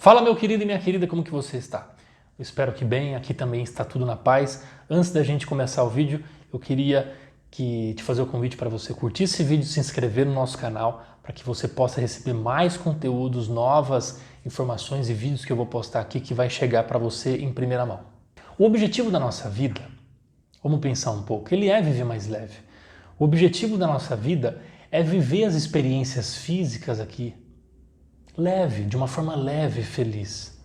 Fala, meu querido e minha querida, como que você está? Eu espero que bem, aqui também está tudo na paz. Antes da gente começar o vídeo, eu queria te fazer o convite para você curtir esse vídeo, se inscrever no nosso canal, para que você possa receber mais conteúdos, novas informações e vídeos que eu vou postar aqui que vai chegar para você em primeira mão. O objetivo da nossa vida, vamos pensar um pouco, ele é viver mais leve. O objetivo da nossa vida é viver as experiências físicas aqui leve, de uma forma leve e feliz.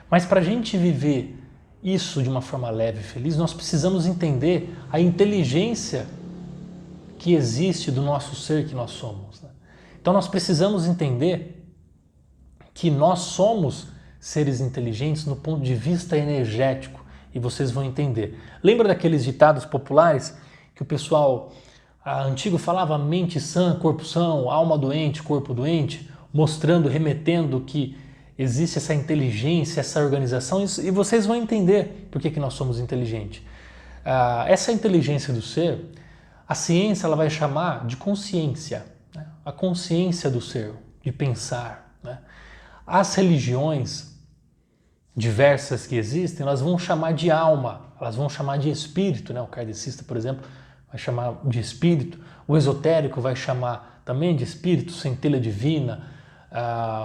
Mas para a gente viver isso de uma forma leve e feliz, nós precisamos entender a inteligência que existe do nosso ser que nós somos. Então nós precisamos entender que nós somos seres inteligentes no ponto de vista energético, e vocês vão entender. Lembra daqueles ditados populares que o pessoal antigo falava mente sã, corpo são, alma doente, corpo doente? Mostrando, remetendo que existe essa inteligência, essa organização, e vocês vão entender por que nós somos inteligentes. Essa inteligência do ser, a ciência ela vai chamar de consciência, né? A consciência do ser, de pensar, né? As religiões diversas que existem, elas vão chamar de alma, elas vão chamar de espírito, né? O kardecista, por exemplo, vai chamar de espírito, o esotérico vai chamar também de espírito, centelha divina,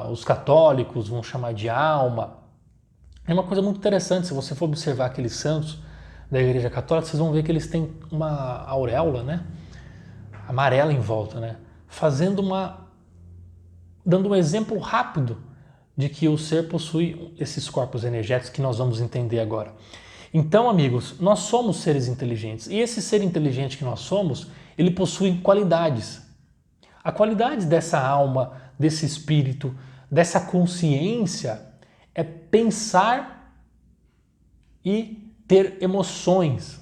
os católicos vão chamar de alma. É uma coisa muito interessante, se você for observar aqueles santos da Igreja Católica, vocês vão ver que eles têm uma auréola, né, amarela em volta, né, dando um exemplo rápido de que o ser possui esses corpos energéticos que nós vamos entender agora. Então, amigos, nós somos seres inteligentes, e esse ser inteligente que nós somos, ele possui qualidades. A qualidade dessa alma, desse espírito, dessa consciência é pensar e ter emoções.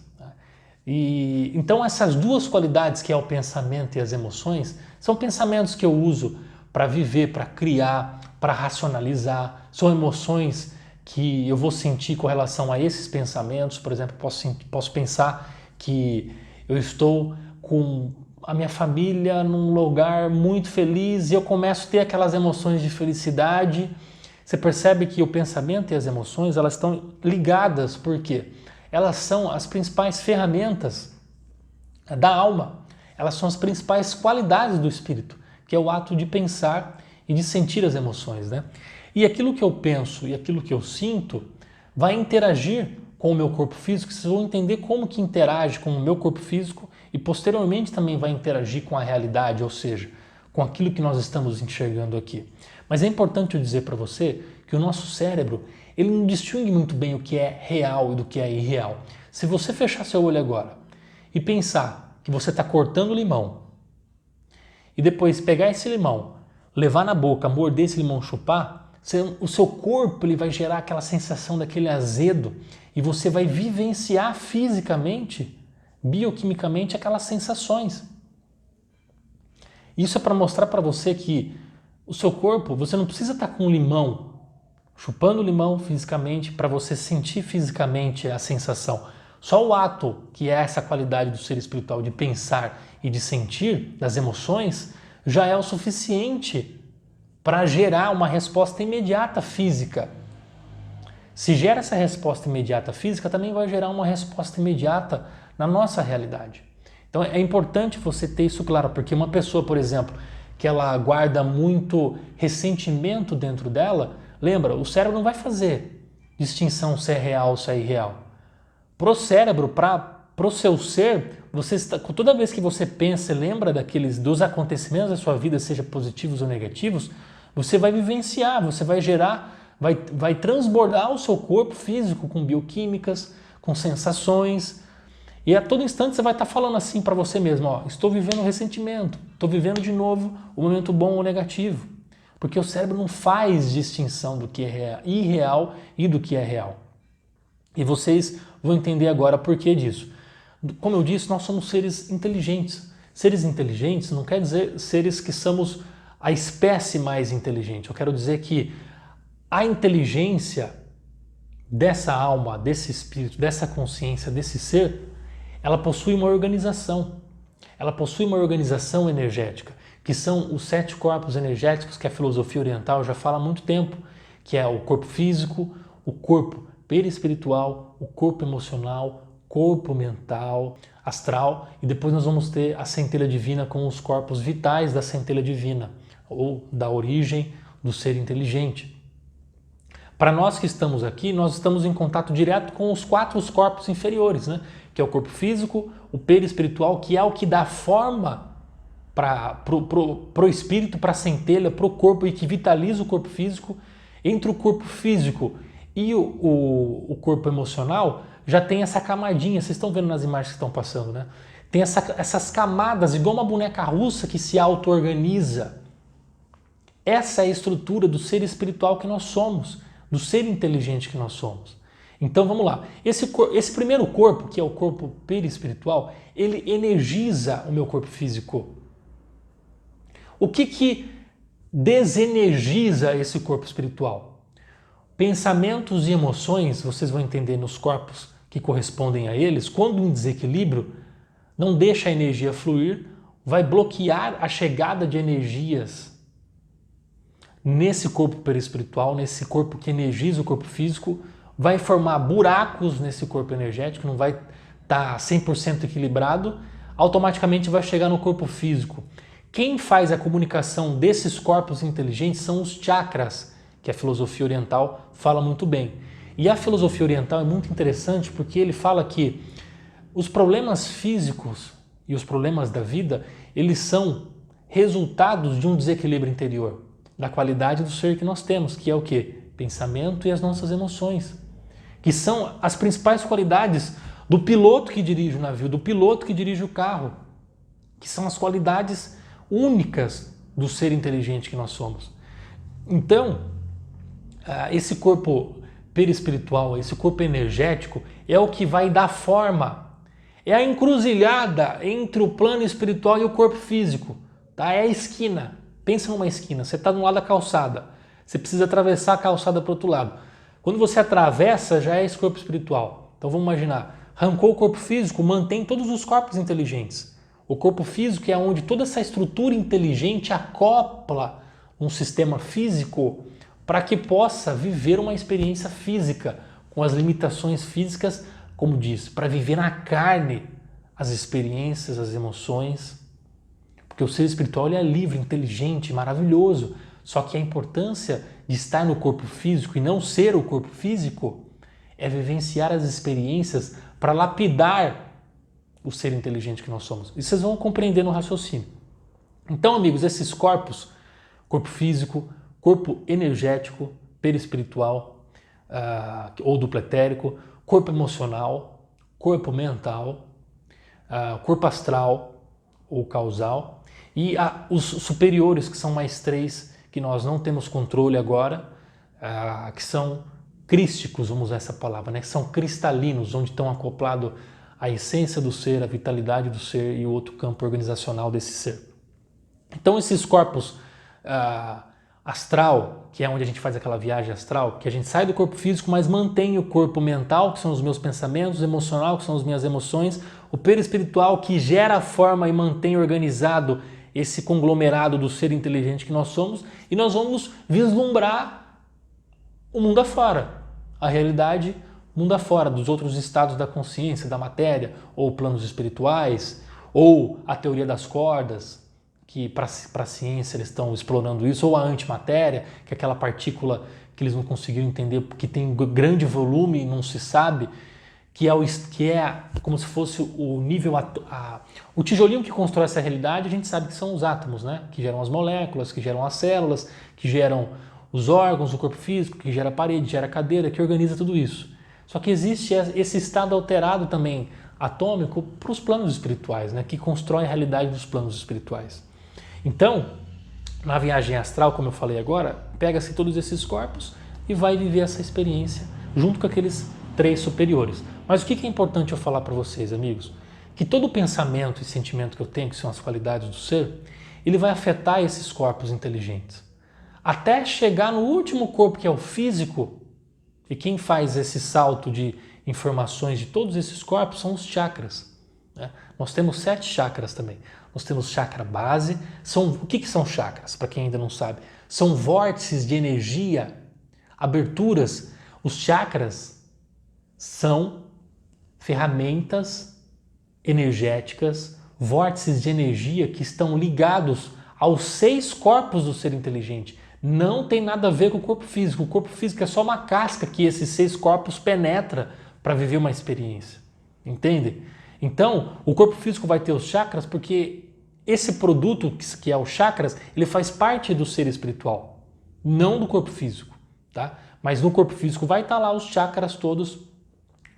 E então essas duas qualidades, que é o pensamento e as emoções, são pensamentos que eu uso para viver, para criar, para racionalizar. São emoções que eu vou sentir com relação a esses pensamentos. Por exemplo, posso pensar que eu estou com a minha família num lugar muito feliz e eu começo a ter aquelas emoções de felicidade. Você percebe que o pensamento e as emoções, elas estão ligadas, porque elas são as principais ferramentas da alma. Elas são as principais qualidades do espírito, que é o ato de pensar e de sentir as emoções, né? E aquilo que eu penso e aquilo que eu sinto vai interagir com o meu corpo físico. Vocês vão entender como que interage com o meu corpo físico e posteriormente também vai interagir com a realidade, ou seja, com aquilo que nós estamos enxergando aqui. Mas é importante eu dizer para você que o nosso cérebro, ele não distingue muito bem o que é real e do que é irreal. Se você fechar seu olho agora e pensar que você está cortando limão e depois pegar esse limão, levar na boca, morder esse limão, chupar, o seu corpo ele vai gerar aquela sensação daquele azedo e você vai vivenciar fisicamente, bioquimicamente, aquelas sensações. Isso é para mostrar para você que o seu corpo, você não precisa estar com um limão, chupando o limão fisicamente para você sentir fisicamente a sensação. Só o ato, que é essa qualidade do ser espiritual de pensar e de sentir, das emoções, já é o suficiente para gerar uma resposta imediata física. Se gera essa resposta imediata física, também vai gerar uma resposta imediata na nossa realidade. Então é importante você ter isso claro, porque uma pessoa, por exemplo, que ela guarda muito ressentimento dentro dela, lembra, o cérebro não vai fazer distinção se é real ou se é irreal. Para o cérebro, para o seu ser, toda vez que você pensa e lembra dos acontecimentos da sua vida, seja positivos ou negativos, você vai vivenciar, você vai gerar, vai transbordar o seu corpo físico com bioquímicas, com sensações, e a todo instante você vai estar falando assim para você mesmo, ó, estou vivendo ressentimento, estou vivendo de novo o momento bom ou negativo, porque o cérebro não faz distinção do que é irreal e do que é real. E vocês vão entender agora por que disso. Como eu disse, nós somos seres inteligentes. Seres inteligentes não quer dizer seres que somos a espécie mais inteligente. Eu quero dizer que a inteligência dessa alma, desse espírito, dessa consciência, desse ser, ela possui uma organização. Ela possui uma organização energética, que são os 7 corpos energéticos que a filosofia oriental já fala há muito tempo, que é o corpo físico, o corpo perispiritual, o corpo emocional, corpo mental, astral, e depois nós vamos ter a centelha divina com os corpos vitais da centelha divina, ou da origem do ser inteligente. Para nós que estamos aqui, nós estamos em contato direto com os 4 corpos inferiores, né? Que é o corpo físico, o perispiritual, que é o que dá forma para o espírito, para a centelha, para o corpo e que vitaliza o corpo físico. Entre o corpo físico e o corpo emocional, já tem essa camadinha, vocês estão vendo nas imagens que estão passando, né? Tem essas camadas, igual uma boneca russa que se auto-organiza. Essa é a estrutura do ser espiritual que nós somos, do ser inteligente que nós somos. Então vamos lá, esse primeiro corpo, que é o corpo perispiritual, ele energiza o meu corpo físico. O que desenergiza esse corpo espiritual? Pensamentos e emoções, vocês vão entender nos corpos que correspondem a eles, quando em desequilíbrio, não deixa a energia fluir, vai bloquear a chegada de energias nesse corpo perispiritual, nesse corpo que energiza o corpo físico, vai formar buracos nesse corpo energético, não vai estar 100% equilibrado, automaticamente vai chegar no corpo físico. Quem faz a comunicação desses corpos inteligentes são os chakras, que a filosofia oriental fala muito bem. E a filosofia oriental é muito interessante porque ele fala que os problemas físicos e os problemas da vida, eles são resultados de um desequilíbrio interior, da qualidade do ser que nós temos, que é o quê? Pensamento e as nossas emoções, que são as principais qualidades do piloto que dirige o navio, do piloto que dirige o carro, que são as qualidades únicas do ser inteligente que nós somos. Então, esse corpo perispiritual, esse corpo energético, é o que vai dar forma, é a encruzilhada entre o plano espiritual e o corpo físico, tá? É a esquina. Pensa numa esquina, você está do lado da calçada, você precisa atravessar a calçada para o outro lado. Quando você atravessa, já é esse corpo espiritual. Então vamos imaginar, arrancou o corpo físico, mantém todos os corpos inteligentes. O corpo físico é onde toda essa estrutura inteligente acopla um sistema físico para que possa viver uma experiência física, com as limitações físicas, como diz, para viver na carne as experiências, as emoções. Porque o ser espiritual ele é livre, inteligente, maravilhoso. Só que a importância de estar no corpo físico e não ser o corpo físico é vivenciar as experiências para lapidar o ser inteligente que nós somos. E vocês vão compreender no raciocínio. Então, amigos, esses corpos, corpo físico, corpo energético, perispiritual ou duplo etérico, corpo emocional, corpo mental, corpo astral ou causal, e os superiores, que são mais 3, que nós não temos controle agora, que são crísticos, vamos usar essa palavra, né? Que são cristalinos, onde estão acoplados a essência do ser, a vitalidade do ser e o outro campo organizacional desse ser. Então esses corpos astral, que é onde a gente faz aquela viagem astral, que a gente sai do corpo físico, mas mantém o corpo mental, que são os meus pensamentos, o emocional, que são as minhas emoções, o perispiritual, que gera a forma e mantém organizado esse conglomerado do ser inteligente que nós somos, e nós vamos vislumbrar o mundo afora, a realidade mundo afora, dos outros estados da consciência, da matéria, ou planos espirituais, ou a teoria das cordas, que para a ciência eles estão explorando isso, ou a antimatéria, que é aquela partícula que eles não conseguiram entender porque tem grande volume e não se sabe, que é como se fosse o nível, o tijolinho que constrói essa realidade. A gente sabe que são os átomos, né? Que geram as moléculas, que geram as células, que geram os órgãos do corpo físico, que gera a parede, gera a cadeira, que organiza tudo isso. Só que existe esse estado alterado também, atômico, para os planos espirituais, né? Que constrói a realidade dos planos espirituais. Então, na viagem astral, como eu falei agora, pega-se todos esses corpos e vai viver essa experiência junto com aqueles 3 superiores. Mas o que é importante eu falar para vocês, amigos? Que todo pensamento e sentimento que eu tenho, que são as qualidades do ser, ele vai afetar esses corpos inteligentes. Até chegar no último corpo, que é o físico, e quem faz esse salto de informações de todos esses corpos são os chakras, né? Nós temos 7 chakras também. Nós temos chakra base. O que são chakras, para quem ainda não sabe? São vórtices de energia aberturas. Os chakras são ferramentas energéticas, vórtices de energia que estão ligados aos 6 corpos do ser inteligente. Não tem nada a ver com o corpo físico. O corpo físico é só uma casca que esses 6 corpos penetra para viver uma experiência. Entende? Então, o corpo físico vai ter os chakras porque esse produto que é os chakras, ele faz parte do ser espiritual, não do corpo físico, tá? Mas no corpo físico vai estar lá os chakras todos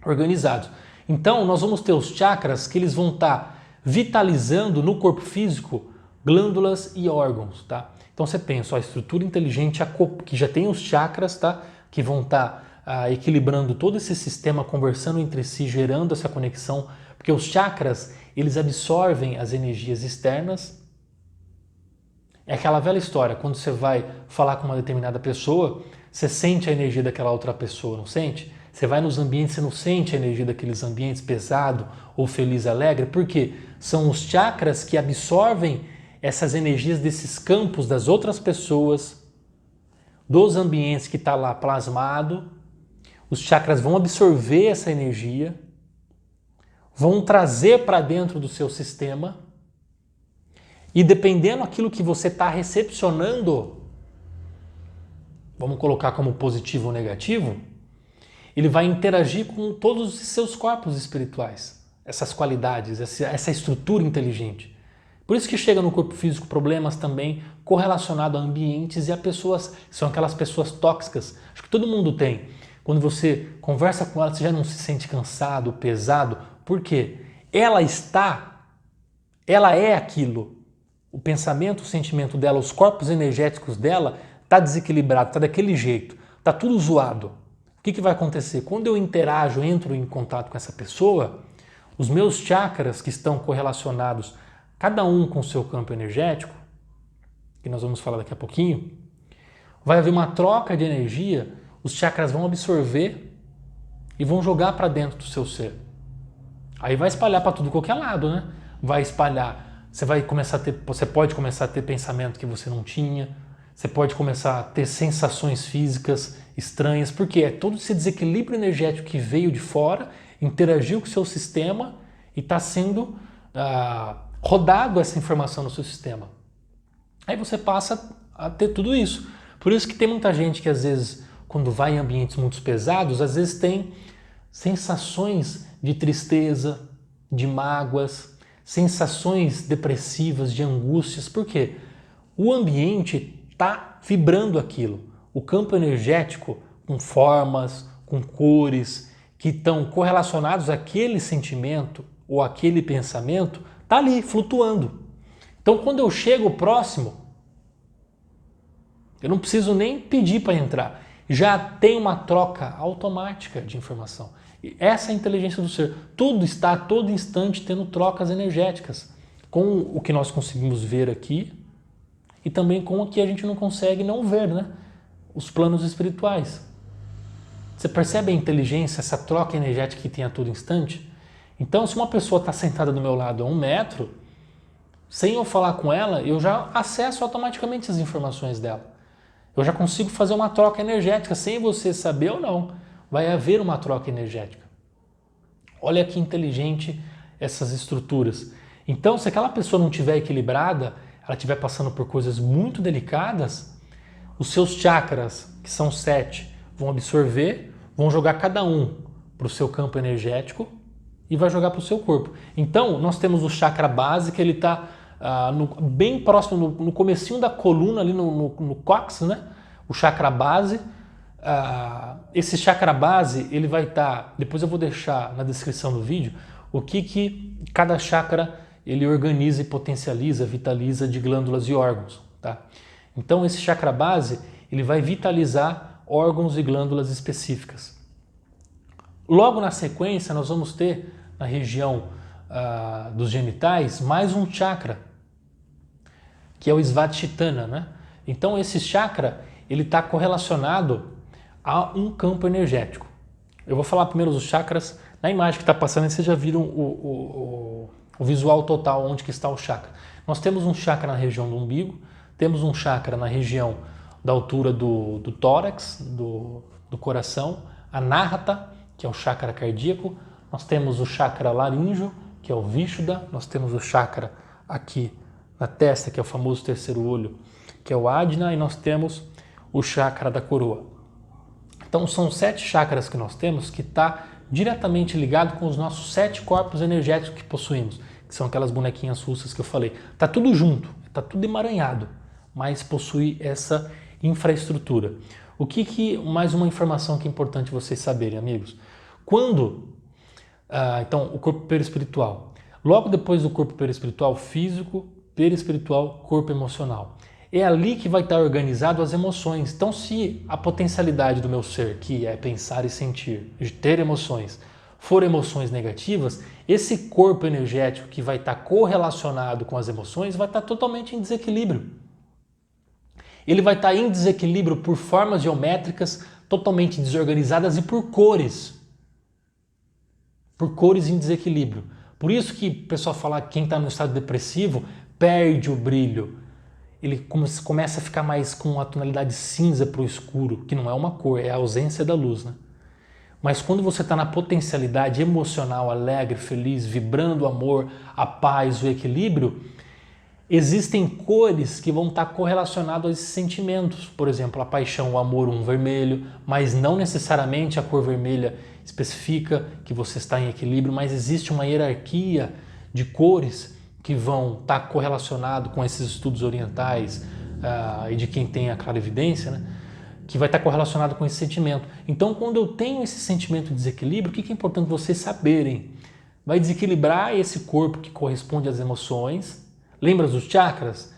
organizados. Então, nós vamos ter os chakras que eles vão estar vitalizando no corpo físico glândulas e órgãos, tá? Então você pensa, a estrutura inteligente que já tem os chakras, tá? Que vão estar equilibrando todo esse sistema, conversando entre si, gerando essa conexão, porque os chakras, eles absorvem as energias externas. É aquela velha história, quando você vai falar com uma determinada pessoa, você sente a energia daquela outra pessoa, não sente? Você vai nos ambientes, você não sente a energia daqueles ambientes pesado ou feliz, alegre, porque são os chakras que absorvem essas energias desses campos das outras pessoas, dos ambientes que está lá plasmado. Os chakras vão absorver essa energia, vão trazer para dentro do seu sistema e dependendo daquilo que você está recepcionando, vamos colocar como positivo ou negativo, ele vai interagir com todos os seus corpos espirituais, essas qualidades, essa estrutura inteligente. Por isso que chega no corpo físico problemas também correlacionados a ambientes e a pessoas, são aquelas pessoas tóxicas. Acho que todo mundo tem. Quando você conversa com ela, você já não se sente cansado, pesado. Por quê? Ela é aquilo. O pensamento, o sentimento dela, os corpos energéticos dela está desequilibrado, está daquele jeito, está tudo zoado. O que vai acontecer? Quando eu interajo, entro em contato com essa pessoa, os meus chakras que estão correlacionados, cada um com o seu campo energético, que nós vamos falar daqui a pouquinho, vai haver uma troca de energia, os chakras vão absorver e vão jogar para dentro do seu ser. Aí vai espalhar para tudo qualquer lado, né? Vai espalhar, você pode começar a ter pensamento que você não tinha, você pode começar a ter sensações físicas estranhas, porque é todo esse desequilíbrio energético que veio de fora, interagiu com o seu sistema e está sendo rodado essa informação no seu sistema. Aí você passa a ter tudo isso. Por isso que tem muita gente que às vezes, quando vai em ambientes muito pesados, às vezes tem sensações de tristeza, de mágoas, sensações depressivas, de angústias. Por quê? O ambiente está vibrando aquilo. O campo energético, com formas, com cores, que estão correlacionados àquele sentimento ou àquele pensamento, está ali, flutuando. Então, quando eu chego próximo, eu não preciso nem pedir para entrar. Já tem uma troca automática de informação. E essa é a inteligência do ser. Tudo está a todo instante tendo trocas energéticas, com o que nós conseguimos ver aqui e também com o que a gente não consegue não ver, né? Os planos espirituais. Você percebe a inteligência, essa troca energética que tem a todo instante? Então, se uma pessoa está sentada do meu lado a 1 metro, sem eu falar com ela, eu já acesso automaticamente as informações dela. Eu já consigo fazer uma troca energética, sem você saber ou não. Vai haver uma troca energética. Olha que inteligente essas estruturas. Então, se aquela pessoa não estiver equilibrada, ela estiver passando por coisas muito delicadas, os seus chakras, que são 7, vão absorver, vão jogar cada um para o seu campo energético e vai jogar para o seu corpo. Então, nós temos o chakra base, que ele está bem próximo, no comecinho da coluna, ali no cóccix, né? O chakra base. Esse chakra base, ele vai estar, depois eu vou deixar na descrição do vídeo, o que cada chakra ele organiza e potencializa, vitaliza de glândulas e órgãos, tá? Então esse chakra base, ele vai vitalizar órgãos e glândulas específicas. Logo na sequência, nós vamos ter na região dos genitais mais um chakra, que é o Svadhisthana, né? Então esse chakra, ele está correlacionado a um campo energético. Eu vou falar primeiro dos chakras. Na imagem que está passando, vocês já viram o visual total, onde que está o chakra. Nós temos um chakra na região do umbigo, temos um chakra na região da altura do tórax, do coração, Anahata, que é o chakra cardíaco, nós temos o chakra laríngeo, que é o Vishuddha, nós temos o chakra aqui na testa, que é o famoso terceiro olho, que é o Ajna, e nós temos o chakra da coroa. Então são 7 chakras que nós temos que está diretamente ligado com os nossos 7 corpos energéticos que possuímos, que são aquelas bonequinhas russas que eu falei. Está tudo junto, está tudo emaranhado, mas possui essa infraestrutura. Mais uma informação que é importante vocês saberem, amigos. Então, o corpo perispiritual. Logo depois do corpo perispiritual, físico, perispiritual, corpo emocional. É ali que vai estar organizado as emoções. Então, se a potencialidade do meu ser, que é pensar e sentir, de ter emoções, for emoções negativas, esse corpo energético que vai estar correlacionado com as emoções vai estar totalmente em desequilíbrio. Ele vai estar em desequilíbrio por formas geométricas totalmente desorganizadas e por cores. Por cores em desequilíbrio. Por isso que o pessoal fala que quem está no estado depressivo perde o brilho. Ele começa a ficar mais com a tonalidade cinza para o escuro, que não é uma cor, é a ausência da luz, né? Mas quando você está na potencialidade emocional, alegre, feliz, vibrando o amor, a paz, o equilíbrio, existem cores que vão estar correlacionadas a esses sentimentos. Por exemplo, a paixão, o amor, um vermelho, mas não necessariamente a cor vermelha especifica que você está em equilíbrio, mas existe uma hierarquia de cores que vão estar correlacionado com esses estudos orientais e de quem tem a clarividência, né? Que vai estar correlacionado com esse sentimento. Então, quando eu tenho esse sentimento de desequilíbrio, o que é importante vocês saberem? Vai desequilibrar esse corpo que corresponde às emoções. Lembra dos chakras?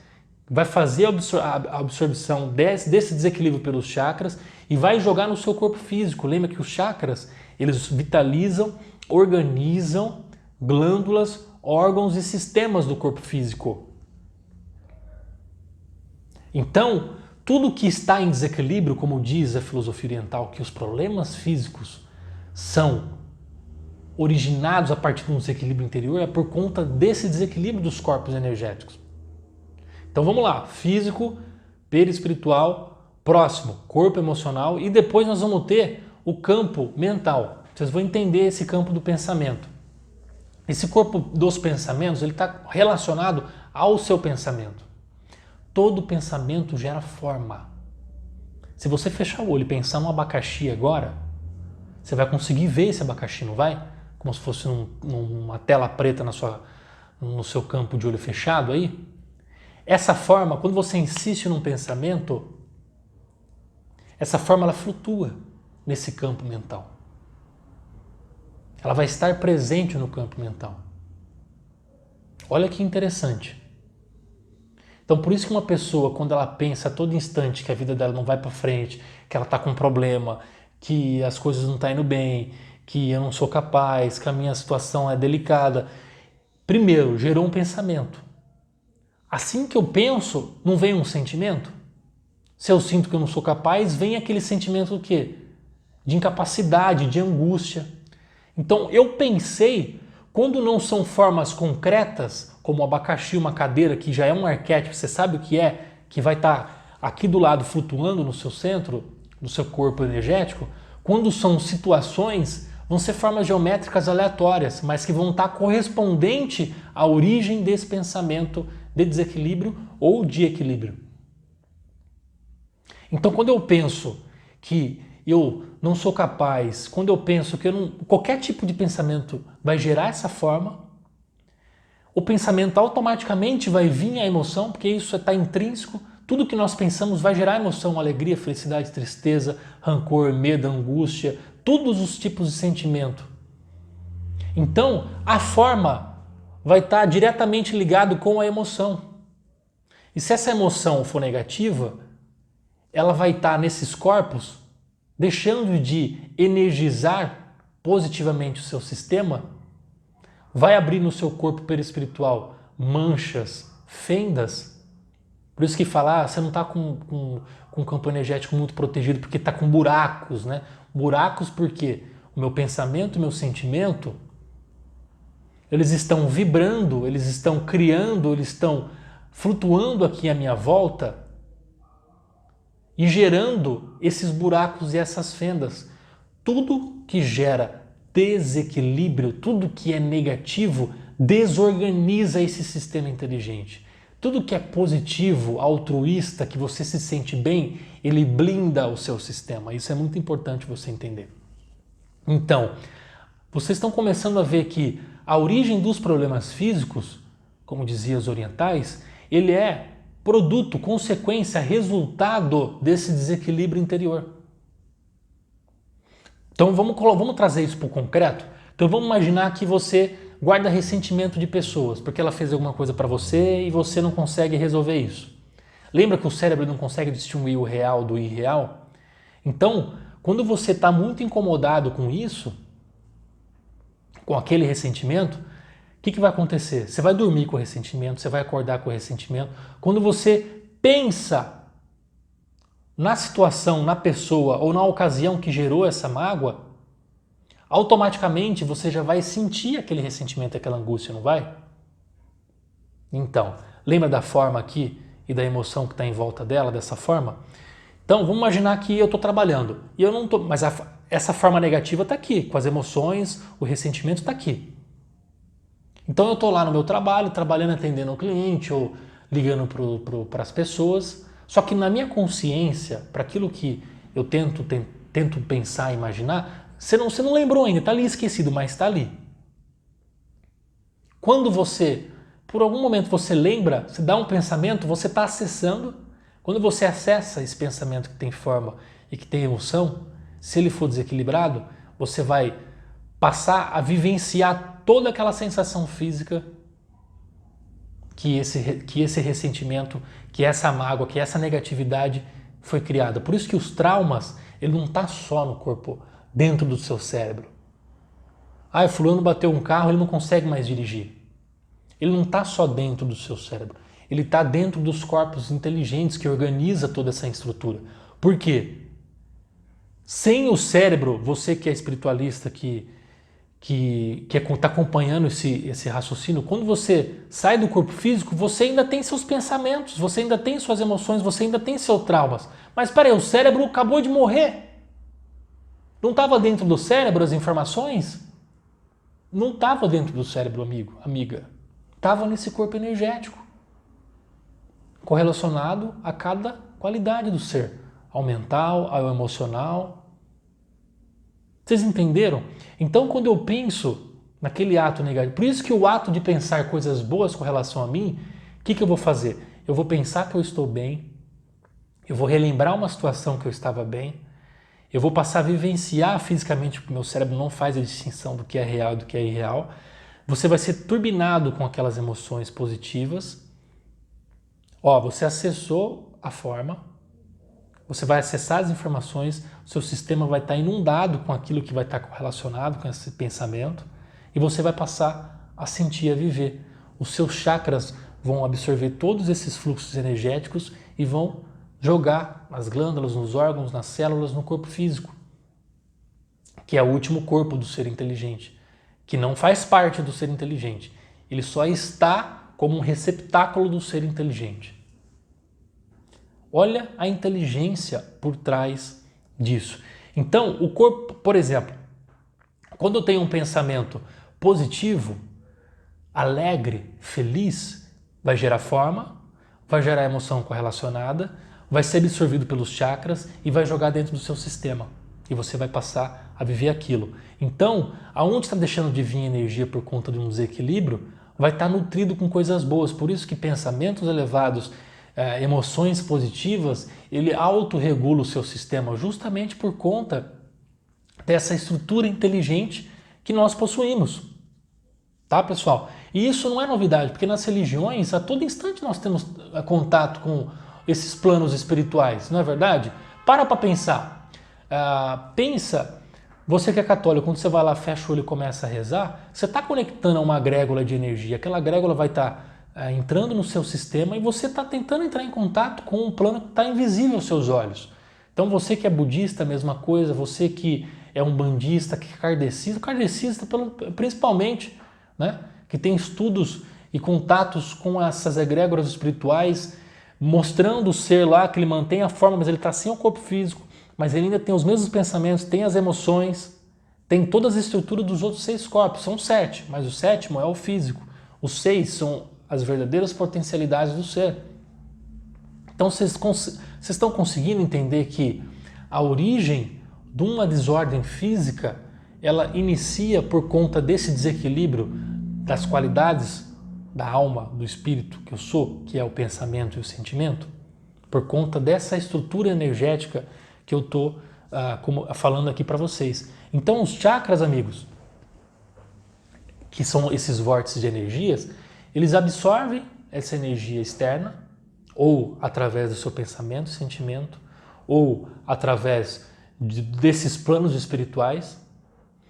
Vai fazer a absorção desse desequilíbrio pelos chakras e vai jogar no seu corpo físico. Lembra que os chakras, eles vitalizam, organizam glândulas, órgãos e sistemas do corpo físico. Então, tudo que está em desequilíbrio, como diz a filosofia oriental, que os problemas físicos são originados a partir de um desequilíbrio interior, é por conta desse desequilíbrio dos corpos energéticos. Então vamos lá, físico, perispiritual, próximo, corpo emocional, e depois nós vamos ter o campo mental. Vocês vão entender esse campo do pensamento. Esse corpo dos pensamentos, ele está relacionado ao seu pensamento. Todo pensamento gera forma. Se você fechar o olho e pensar num abacaxi agora, você vai conseguir ver esse abacaxi, não vai? Como se fosse numa tela preta no seu campo de olho fechado aí. Essa forma, quando você insiste num pensamento, essa forma ela flutua nesse campo mental. Ela vai estar presente no campo mental. Olha que interessante. Então, por isso que uma pessoa, quando ela pensa a todo instante que a vida dela não vai para frente, que ela está com um problema, que as coisas não estão indo bem, que eu não sou capaz, que a minha situação é delicada, primeiro, gerou um pensamento. Assim que eu penso, não vem um sentimento? Se eu sinto que eu não sou capaz, vem aquele sentimento do quê? De incapacidade, de angústia. Então, eu pensei, quando não são formas concretas, como o abacaxi, uma cadeira, que já é um arquétipo, você sabe o que é, que vai estar aqui do lado flutuando no seu centro, no seu corpo energético, quando são situações, vão ser formas geométricas aleatórias, mas que vão estar correspondente à origem desse pensamento de desequilíbrio ou de equilíbrio. Então, quando eu penso que eu não sou capaz, quando eu penso que qualquer tipo de pensamento vai gerar essa forma, o pensamento automaticamente vai vir a emoção, porque isso está intrínseco. Tudo que nós pensamos vai gerar emoção, alegria, felicidade, tristeza, rancor, medo, angústia, todos os tipos de sentimento. Então, a forma vai estar diretamente ligado com a emoção. E se essa emoção for negativa, ela vai estar nesses corpos deixando de energizar positivamente o seu sistema, vai abrir no seu corpo perispiritual manchas, fendas. Por isso que falar, você não está com um campo energético muito protegido, porque está com buracos, né? Buracos porque o meu pensamento, o meu sentimento, eles estão vibrando, eles estão criando, eles estão flutuando aqui à minha volta, e gerando esses buracos e essas fendas. Tudo que gera desequilíbrio, tudo que é negativo, desorganiza esse sistema inteligente. Tudo que é positivo, altruísta, que você se sente bem, ele blinda o seu sistema. Isso é muito importante você entender. Então, vocês estão começando a ver que a origem dos problemas físicos, como diziam os orientais, ele é produto, consequência, resultado desse desequilíbrio interior. Então vamos trazer isso para o concreto? Então vamos imaginar que você guarda ressentimento de pessoas porque ela fez alguma coisa para você e você não consegue resolver isso. Lembra que o cérebro não consegue distinguir o real do irreal? Então, quando você está muito incomodado com isso, com aquele ressentimento, o que vai acontecer? Você vai dormir com o ressentimento, você vai acordar com o ressentimento. Quando você pensa na situação, na pessoa ou na ocasião que gerou essa mágoa, automaticamente você já vai sentir aquele ressentimento, aquela angústia, não vai? Então, lembra da forma aqui e da emoção que está em volta dela, dessa forma? Então, vamos imaginar que eu estou trabalhando e eu não estou, mas essa forma negativa está aqui, com as emoções, o ressentimento está aqui. Então eu estou lá no meu trabalho, trabalhando, atendendo o cliente ou ligando para as pessoas, só que na minha consciência, para aquilo que eu tento pensar, imaginar, você não lembrou ainda, está ali esquecido, mas está ali. Quando você, por algum momento você lembra, você dá um pensamento, você está acessando. Quando você acessa esse pensamento que tem forma e que tem emoção, se ele for desequilibrado, você vai passar a vivenciar toda aquela sensação física que esse ressentimento, que essa mágoa, que essa negatividade foi criada. Por isso que os traumas, ele não está só no corpo, dentro do seu cérebro. Ah, fulano bateu um carro, ele não consegue mais dirigir. Ele não está só dentro do seu cérebro. Ele está dentro dos corpos inteligentes que organiza toda essa estrutura. Por quê? Sem o cérebro, você que é espiritualista, que está acompanhando esse raciocínio, quando você sai do corpo físico, você ainda tem seus pensamentos, você ainda tem suas emoções, você ainda tem seus traumas. Mas espera aí, o cérebro acabou de morrer. Não estava dentro do cérebro as informações? Não estava dentro do cérebro, amigo, amiga. Estava nesse corpo energético, correlacionado a cada qualidade do ser, ao mental, ao emocional. Vocês entenderam? Então, quando eu penso naquele ato negativo, por isso que o ato de pensar coisas boas com relação a mim, o que eu vou fazer? Eu vou pensar que eu estou bem, eu vou relembrar uma situação que eu estava bem, eu vou passar a vivenciar fisicamente, porque o meu cérebro não faz a distinção do que é real e do que é irreal. Você vai ser turbinado com aquelas emoções positivas. Ó, você acessou a forma, você vai acessar as informações, o seu sistema vai estar inundado com aquilo que vai estar correlacionado com esse pensamento e você vai passar a sentir, a viver. Os seus chakras vão absorver todos esses fluxos energéticos e vão jogar nas glândulas, nos órgãos, nas células, no corpo físico, que é o último corpo do ser inteligente, que não faz parte do ser inteligente. Ele só está como um receptáculo do ser inteligente. Olha a inteligência por trás disso. Então, o corpo, por exemplo, quando eu tenho um pensamento positivo, alegre, feliz, vai gerar forma, vai gerar emoção correlacionada, vai ser absorvido pelos chakras e vai jogar dentro do seu sistema. E você vai passar a viver aquilo. Então, aonde está deixando de vir energia por conta de um desequilíbrio, vai estar nutrido com coisas boas. Por isso que pensamentos elevados, emoções positivas, ele autorregula o seu sistema justamente por conta dessa estrutura inteligente que nós possuímos. Tá, pessoal? E isso não é novidade, porque nas religiões, a todo instante nós temos contato com esses planos espirituais, não é verdade? Para pensar. Pensa, você que é católico, quando você vai lá, fecha o olho e começa a rezar, você está conectando a uma egrégora de energia. Aquela egrégora vai estar entrando no seu sistema e você está tentando entrar em contato com um plano que está invisível aos seus olhos. Então você que é budista, a mesma coisa, você que é umbandista, que é kardecista principalmente, né, que tem estudos e contatos com essas egrégoras espirituais mostrando o ser lá que ele mantém a forma, mas ele está sem o corpo físico, mas ele ainda tem os mesmos pensamentos, tem as emoções, tem todas as estruturas dos outros 6 corpos. São 7, mas o 7º é o físico. Os 6 são as verdadeiras potencialidades do ser. Então vocês estão conseguindo entender que a origem de uma desordem física, ela inicia por conta desse desequilíbrio das qualidades da alma, do espírito que eu sou, que é o pensamento e o sentimento, por conta dessa estrutura energética que eu estou falando aqui para vocês. Então os chakras, amigos, que são esses vórtices de energias, eles absorvem essa energia externa, ou através do seu pensamento, sentimento, ou através desses planos espirituais.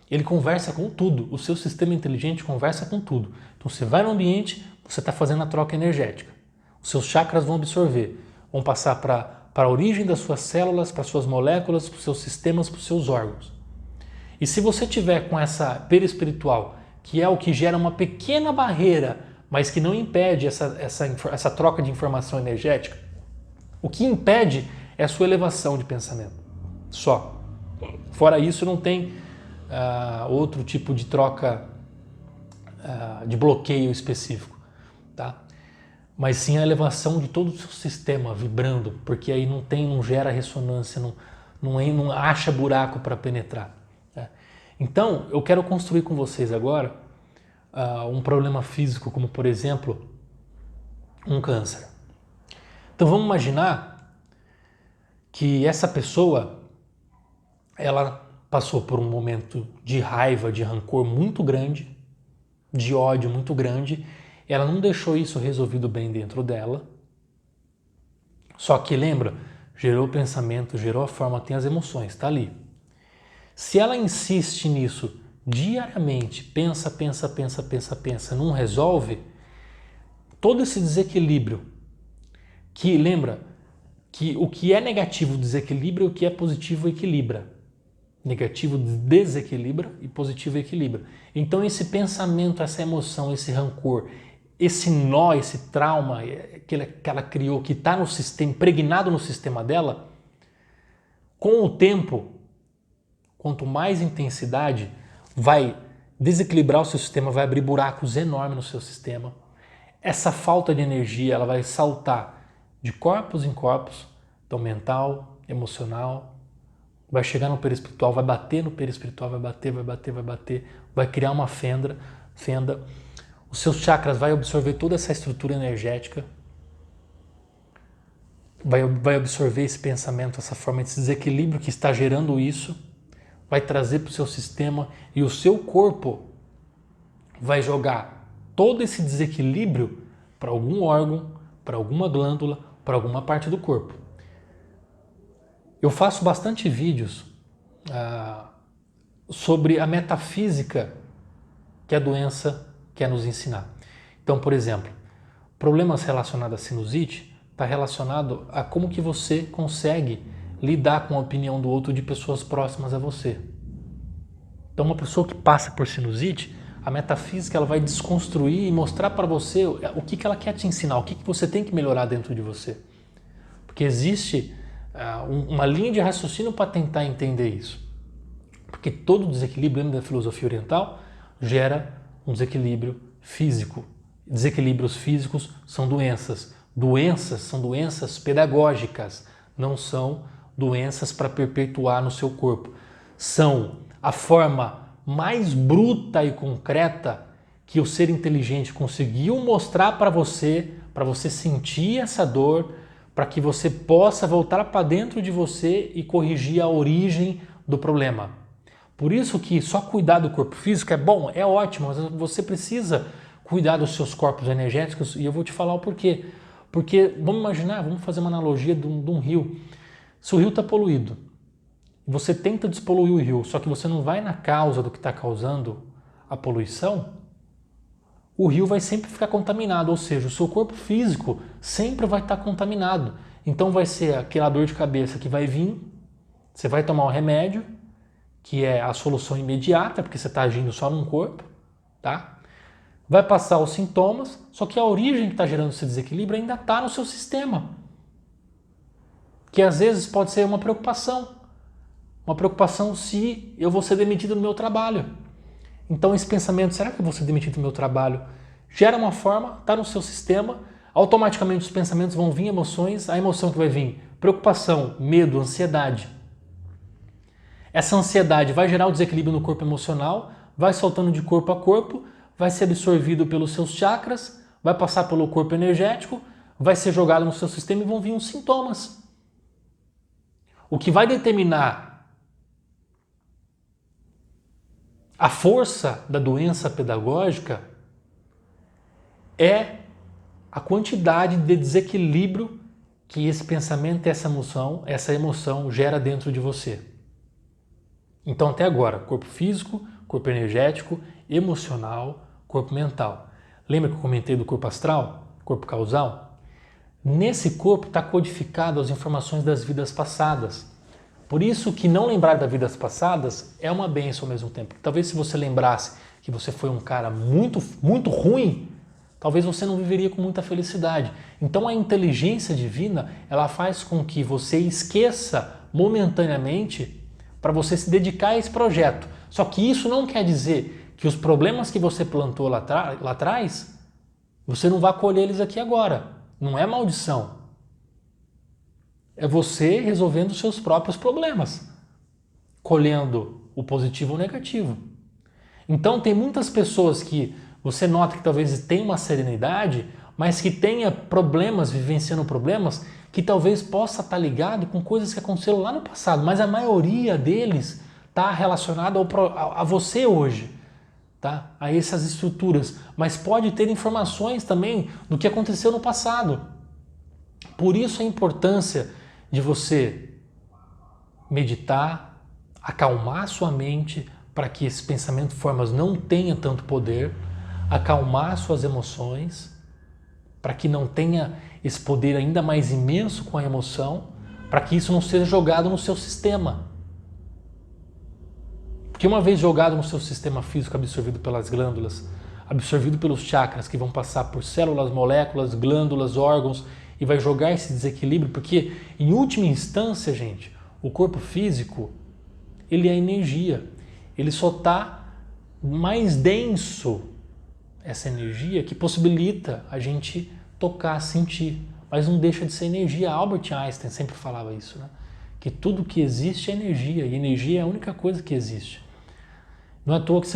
Ele conversa com tudo, o seu sistema inteligente conversa com tudo. Então você vai no ambiente, você está fazendo a troca energética. Os seus chakras vão absorver, vão passar para a origem das suas células, para as suas moléculas, para os seus sistemas, para os seus órgãos. E se você tiver com essa perispiritual, que é o que gera uma pequena barreira, mas que não impede essa troca de informação energética, o que impede é a sua elevação de pensamento. Só. Fora isso, não tem outro tipo de troca de bloqueio específico, tá? Mas sim a elevação de todo o seu sistema vibrando, porque aí não gera ressonância, não acha buraco para penetrar. Tá? Então, eu quero construir com vocês agora um problema físico, como por exemplo, um câncer. Então vamos imaginar que essa pessoa, ela passou por um momento de raiva, de rancor muito grande, de ódio muito grande, ela não deixou isso resolvido bem dentro dela. Só que lembra, gerou o pensamento, gerou a forma, tem as emoções, tá ali. Se ela insiste nisso diariamente, pensa, não resolve, todo esse desequilíbrio, que lembra que o que é negativo desequilibra e o que é positivo equilibra. Negativo desequilibra e positivo equilibra. Então esse pensamento, essa emoção, esse rancor, esse nó, esse trauma que ela criou, que está no sistema, impregnado no sistema dela, com o tempo, quanto mais intensidade, vai desequilibrar o seu sistema, vai abrir buracos enormes no seu sistema. Essa falta de energia, ela vai saltar de corpos em corpos, então mental, emocional, vai chegar no perispiritual, vai bater no perispiritual, vai bater, vai criar uma fenda. Os seus chakras vai absorver toda essa estrutura energética, vai absorver esse pensamento, essa forma, esse desequilíbrio que está gerando isso, vai trazer para o seu sistema e o seu corpo vai jogar todo esse desequilíbrio para algum órgão, para alguma glândula, para alguma parte do corpo. Eu faço bastante vídeos sobre a metafísica que a doença quer nos ensinar. Então, por exemplo, problemas relacionados à sinusite está relacionado a como que você consegue lidar com a opinião do outro de pessoas próximas a você. Então, uma pessoa que passa por sinusite, a metafísica ela vai desconstruir e mostrar para você o que ela quer te ensinar, o que você tem que melhorar dentro de você. Porque existe uma linha de raciocínio para tentar entender isso. Porque todo desequilíbrio da filosofia oriental gera um desequilíbrio físico. Desequilíbrios físicos são doenças. Doenças são doenças pedagógicas, não são doenças para perpetuar no seu corpo. São a forma mais bruta e concreta que o ser inteligente conseguiu mostrar para você sentir essa dor, para que você possa voltar para dentro de você e corrigir a origem do problema. Por isso que só cuidar do corpo físico é bom, é ótimo, mas você precisa cuidar dos seus corpos energéticos e eu vou te falar o porquê. Porque, vamos imaginar, vamos fazer uma analogia de um rio. Se o rio está poluído, você tenta despoluir o rio, só que você não vai na causa do que está causando a poluição, o rio vai sempre ficar contaminado, ou seja, o seu corpo físico sempre vai estar contaminado. Então vai ser aquela dor de cabeça que vai vir, você vai tomar um remédio, que é a solução imediata, porque você está agindo só num corpo, tá? Vai passar os sintomas, só que a origem que está gerando esse desequilíbrio ainda está no seu sistema. que às vezes pode ser uma preocupação se eu vou ser demitido do meu trabalho. Então esse pensamento, será que eu vou ser demitido do meu trabalho? Gera uma forma, está no seu sistema, automaticamente os pensamentos vão vir, emoções, a emoção que vai vir, preocupação, medo, ansiedade. Essa ansiedade vai gerar o desequilíbrio no corpo emocional, vai soltando de corpo a corpo, vai ser absorvido pelos seus chakras, vai passar pelo corpo energético, vai ser jogado no seu sistema e vão vir os sintomas. O que vai determinar a força da doença pedagógica é a quantidade de desequilíbrio que esse pensamento, essa emoção gera dentro de você. Então até agora, corpo físico, corpo energético, emocional, corpo mental. Lembra que eu comentei do corpo astral, corpo causal? Nesse corpo está codificado as informações das vidas passadas. Por isso que não lembrar das vidas passadas é uma bênção ao mesmo tempo. Talvez se você lembrasse que você foi um cara muito, muito ruim, talvez você não viveria com muita felicidade. Então a inteligência divina, ela faz com que você esqueça momentaneamente para você se dedicar a esse projeto. Só que isso não quer dizer que os problemas que você plantou lá atrás, você não vai colher eles aqui agora. Não é maldição. É você resolvendo os seus próprios problemas, colhendo o positivo ou o negativo. Então tem muitas pessoas que você nota que talvez tenham uma serenidade, mas que tenha problemas, vivenciando problemas, que talvez possa estar ligado com coisas que aconteceram lá no passado, mas a maioria deles está relacionada a você hoje, tá? A essas estruturas, mas pode ter informações também do que aconteceu no passado. Por isso a importância de você meditar, acalmar sua mente para que esse pensamento formas não tenha tanto poder, acalmar suas emoções para que não tenha esse poder ainda mais imenso com a emoção, para que isso não seja jogado no seu sistema. Porque uma vez jogado no seu sistema físico, absorvido pelas glândulas, absorvido pelos chakras que vão passar por células, moléculas, glândulas, órgãos, e vai jogar esse desequilíbrio, porque em última instância, gente, o corpo físico, ele é energia. Ele só está mais denso, essa energia, que possibilita a gente tocar, sentir. Mas não deixa de ser energia. Albert Einstein sempre falava isso, né? Que tudo que existe é energia, e energia é a única coisa que existe. Não é à toa que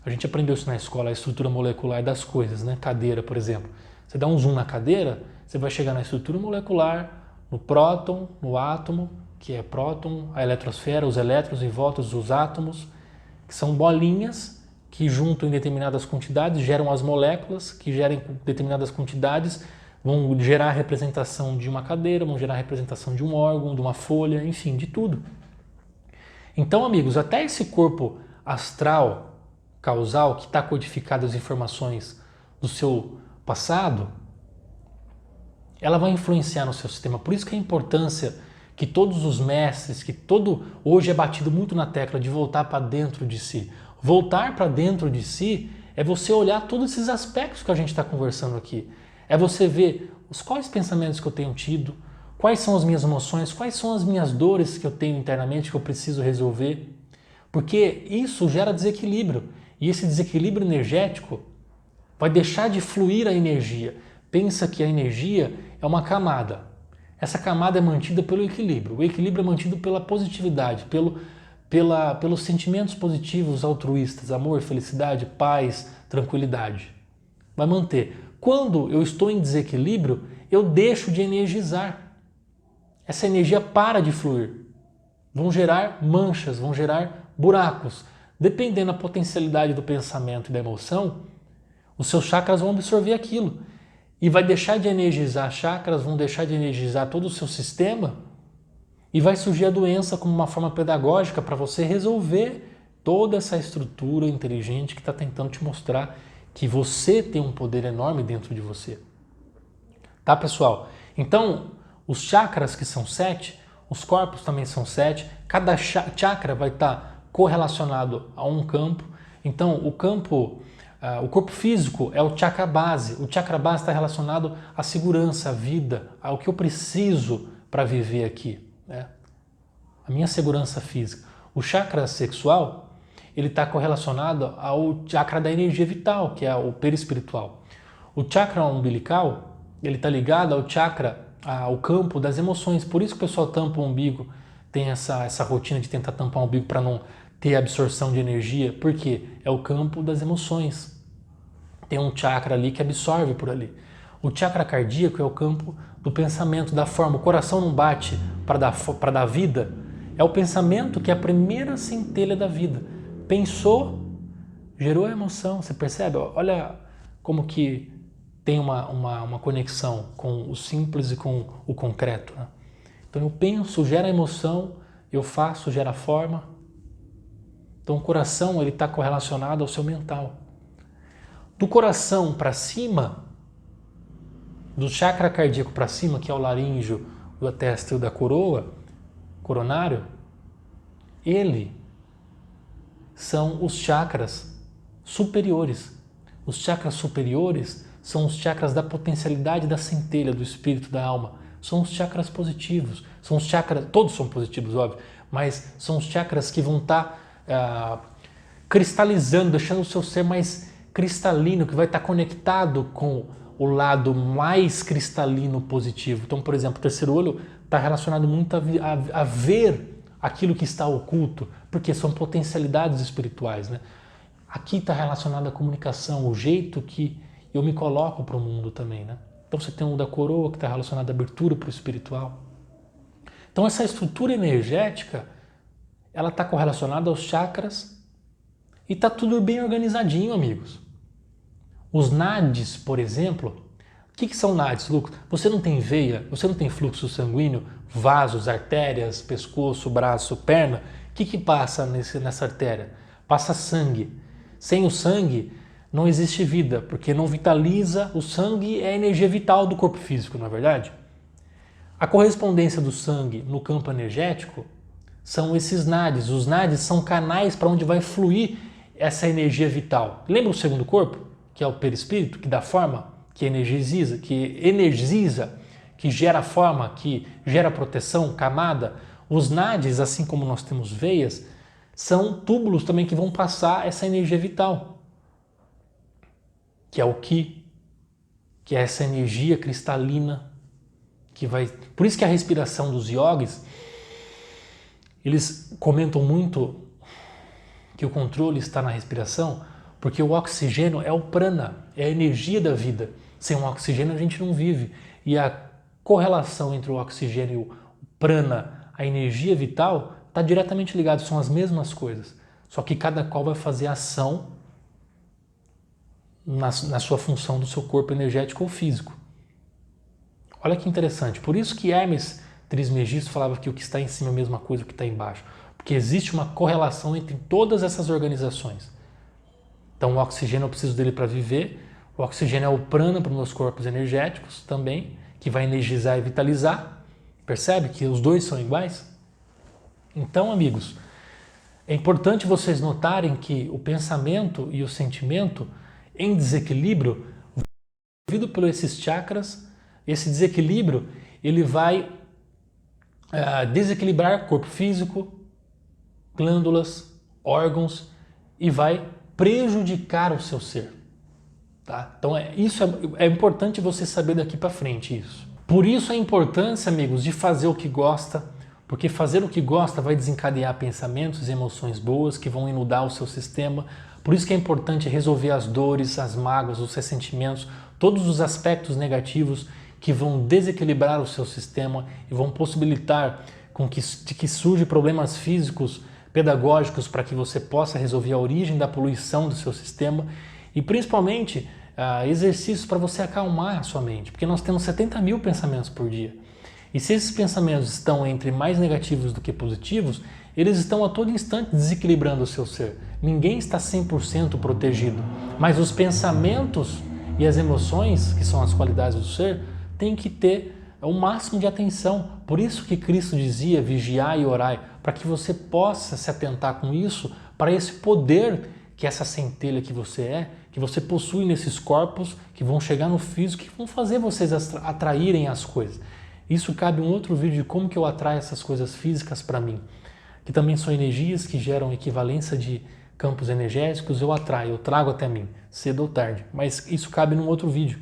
a gente aprendeu isso na escola, a estrutura molecular das coisas, né? Cadeira, por exemplo. Você dá um zoom na cadeira, você vai chegar na estrutura molecular, no próton, no átomo, que é próton, a eletrosfera, os elétrons em volta dos átomos, que são bolinhas que juntam em determinadas quantidades, geram as moléculas, que geram determinadas quantidades, vão gerar a representação de uma cadeira, vão gerar a representação de um órgão, de uma folha, enfim, de tudo. Então, amigos, até esse corpo astral, causal, que está codificado as informações do seu passado, ela vai influenciar no seu sistema. Por isso que a importância que todos os mestres, hoje é batido muito na tecla de voltar para dentro de si. Voltar para dentro de si é você olhar todos esses aspectos que a gente está conversando aqui. É você ver quais pensamentos que eu tenho tido, quais são as minhas emoções, quais são as minhas dores que eu tenho internamente que eu preciso resolver. Porque isso gera desequilíbrio. E esse desequilíbrio energético vai deixar de fluir a energia. Pensa que a energia é uma camada. Essa camada é mantida pelo equilíbrio. O equilíbrio é mantido pela positividade, pelos sentimentos positivos, altruístas, amor, felicidade, paz, tranquilidade. Vai manter. Quando eu estou em desequilíbrio, eu deixo de energizar. Essa energia para de fluir. Vão gerar manchas, vão gerar buracos. Dependendo da potencialidade do pensamento e da emoção, os seus chakras vão absorver aquilo. E vai deixar de energizar chakras, vão deixar de energizar todo o seu sistema e vai surgir a doença como uma forma pedagógica para você resolver toda essa estrutura inteligente que está tentando te mostrar que você tem um poder enorme dentro de você. Tá, pessoal? Então, os chakras que são 7, os corpos também são 7, cada chakra vai estar correlacionado a um campo. Então, o corpo físico é o chakra base. O chakra base está relacionado à segurança, à vida, ao que eu preciso para viver aqui, né? A minha segurança física. O chakra sexual, ele está correlacionado ao chakra da energia vital, que é o perispiritual. O chakra umbilical, ele está ligado ao chakra, ao campo das emoções. Por isso que o pessoal tampa o umbigo, tem essa rotina de tentar tampar o umbigo para não ter absorção de energia. Por quê? É o campo das emoções. Tem um chakra ali que absorve por ali. O chakra cardíaco é o campo do pensamento, da forma. O coração não bate para dar vida. É o pensamento que é a primeira centelha da vida. Pensou, gerou a emoção. Você percebe? Olha como que tem uma conexão com o simples e com o concreto, né? Então eu penso, gera emoção, eu faço, gera forma. Então o coração ele está correlacionado ao seu mental. Do coração para cima, do chakra cardíaco para cima, que é o laríngeo, da testa e da coroa, coronário, ele são os chakras superiores. Os chakras superiores são os chakras da potencialidade da centelha, do espírito, da alma. São os chakras positivos. São os chakras, todos são positivos, óbvio, mas são os chakras que vão estar cristalizando, deixando o seu ser mais cristalino, que vai estar conectado com o lado mais cristalino positivo. Então, por exemplo, o terceiro olho está relacionado muito a ver aquilo que está oculto, porque são potencialidades espirituais, né? Aqui está relacionado à comunicação, o jeito que eu me coloco para o mundo também, né? Então você tem o da coroa que está relacionado à abertura para o espiritual. Então essa estrutura energética, ela está correlacionada aos chakras e está tudo bem organizadinho, amigos. Os nadis, por exemplo, o que são nadis, Lucas? Você não tem veia, você não tem fluxo sanguíneo, vasos, artérias, pescoço, braço, perna. O que passa nessa artéria? Passa sangue. Sem o sangue não existe vida, porque não vitaliza. O sangue é a energia vital do corpo físico, não é verdade? A correspondência do sangue no campo energético são esses nadis. Os nadis são canais para onde vai fluir essa energia vital. Lembra o segundo corpo, que é o perispírito, que dá forma, que energiza, que gera forma, que gera proteção, camada? Os nadis, assim como nós temos veias, são túbulos também que vão passar essa energia vital, que é o Ki, que é essa energia cristalina que vai... Por isso que a respiração dos yogis, eles comentam muito que o controle está na respiração, porque o oxigênio é o prana, é a energia da vida. Sem o oxigênio a gente não vive. E a correlação entre o oxigênio e o prana, a energia vital, está diretamente ligado, são as mesmas coisas. Só que cada qual vai fazer ação na sua função do seu corpo energético ou físico. Olha que interessante. Por isso que Hermes Trismegisto falava que o que está em cima é a mesma coisa que está embaixo. Porque existe uma correlação entre todas essas organizações. Então o oxigênio eu preciso dele para viver. O oxigênio é o prana para os meus corpos energéticos também, que vai energizar e vitalizar. Percebe que os dois são iguais? Então, amigos, é importante vocês notarem que o pensamento e o sentimento em desequilíbrio, devido por esses chakras, esse desequilíbrio ele vai desequilibrar corpo físico, glândulas, órgãos e vai prejudicar o seu ser. Tá? Então isso é importante você saber daqui para frente isso. Por isso a importância, amigos, de fazer o que gosta, porque fazer o que gosta vai desencadear pensamentos e emoções boas que vão inundar o seu sistema. Por isso que é importante resolver as dores, as mágoas, os ressentimentos, todos os aspectos negativos que vão desequilibrar o seu sistema e vão possibilitar que surjam problemas físicos, pedagógicos, para que você possa resolver a origem da poluição do seu sistema e principalmente exercícios para você acalmar a sua mente, porque nós temos 70 mil pensamentos por dia. E se esses pensamentos estão entre mais negativos do que positivos, eles estão a todo instante desequilibrando o seu ser. Ninguém está 100% protegido, mas os pensamentos e as emoções, que são as qualidades do ser, têm que ter o máximo de atenção. Por isso que Cristo dizia, vigiai e orai, para que você possa se atentar com isso, para esse poder que essa centelha que você possui nesses corpos, que vão chegar no físico, que vão fazer vocês atraírem as coisas. Isso cabe um outro vídeo de como que eu atraio essas coisas físicas para mim, que também são energias que geram equivalência de campos energéticos, eu atraio, eu trago até mim, cedo ou tarde, mas isso cabe num outro vídeo.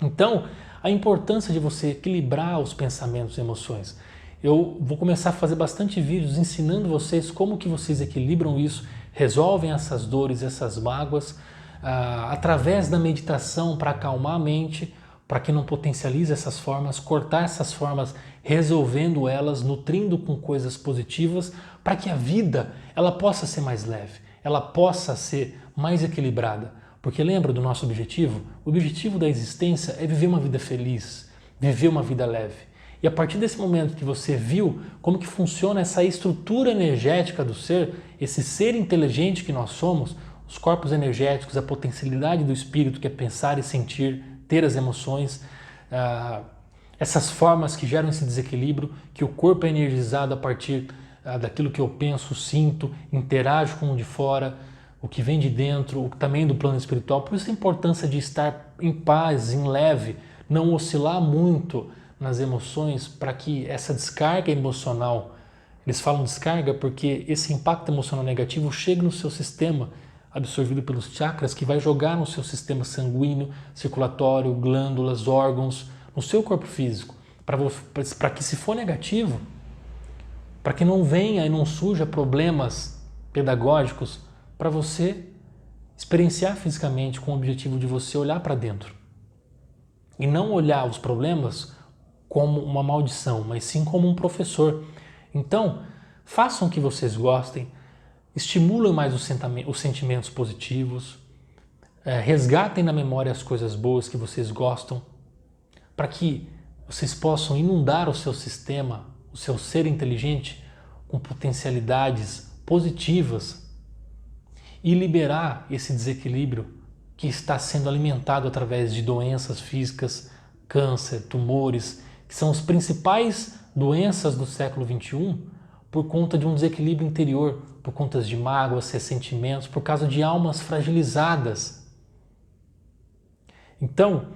Então, a importância de você equilibrar os pensamentos e emoções. Eu vou começar a fazer bastante vídeos ensinando vocês como que vocês equilibram isso, resolvem essas dores, essas mágoas, através da meditação para acalmar a mente, para que não potencialize essas formas, cortar essas formas, resolvendo elas, nutrindo com coisas positivas, para que a vida ela possa ser mais leve, ela possa ser mais equilibrada. Porque lembra do nosso objetivo? O objetivo da existência é viver uma vida feliz, viver uma vida leve. E a partir desse momento que você viu como que funciona essa estrutura energética do ser, esse ser inteligente que nós somos, os corpos energéticos, a potencialidade do espírito que é pensar e sentir, ter as emoções, essas formas que geram esse desequilíbrio, que o corpo é energizado a partir daquilo que eu penso, sinto, interajo com o de fora, o que vem de dentro, também do plano espiritual. Por isso a importância de estar em paz, em leve, não oscilar muito nas emoções, para que essa descarga emocional, eles falam descarga porque esse impacto emocional negativo chega no seu sistema, absorvido pelos chakras, que vai jogar no seu sistema sanguíneo, circulatório, glândulas, órgãos, no seu corpo físico, para que, se for negativo, para que não venha e não surja problemas pedagógicos, para você experienciar fisicamente, com o objetivo de você olhar para dentro e não olhar os problemas como uma maldição, mas sim como um professor. Então, façam o que vocês gostem, estimulem mais os sentimentos positivos, resgatem na memória as coisas boas que vocês gostam, para que vocês possam inundar o seu sistema, o seu ser inteligente, com potencialidades positivas e liberar esse desequilíbrio que está sendo alimentado através de doenças físicas, câncer, tumores, que são as principais doenças do século XXI por conta de um desequilíbrio interior, por conta de mágoas, ressentimentos, por causa de almas fragilizadas. Então,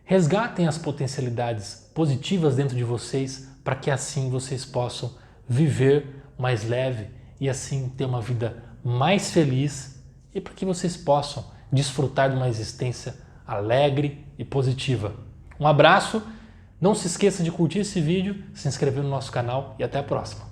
resgatem as potencialidades positivas dentro de vocês para que assim vocês possam viver mais leve e assim ter uma vida mais feliz e para que vocês possam desfrutar de uma existência alegre e positiva. Um abraço, não se esqueça de curtir esse vídeo, se inscrever no nosso canal e até a próxima.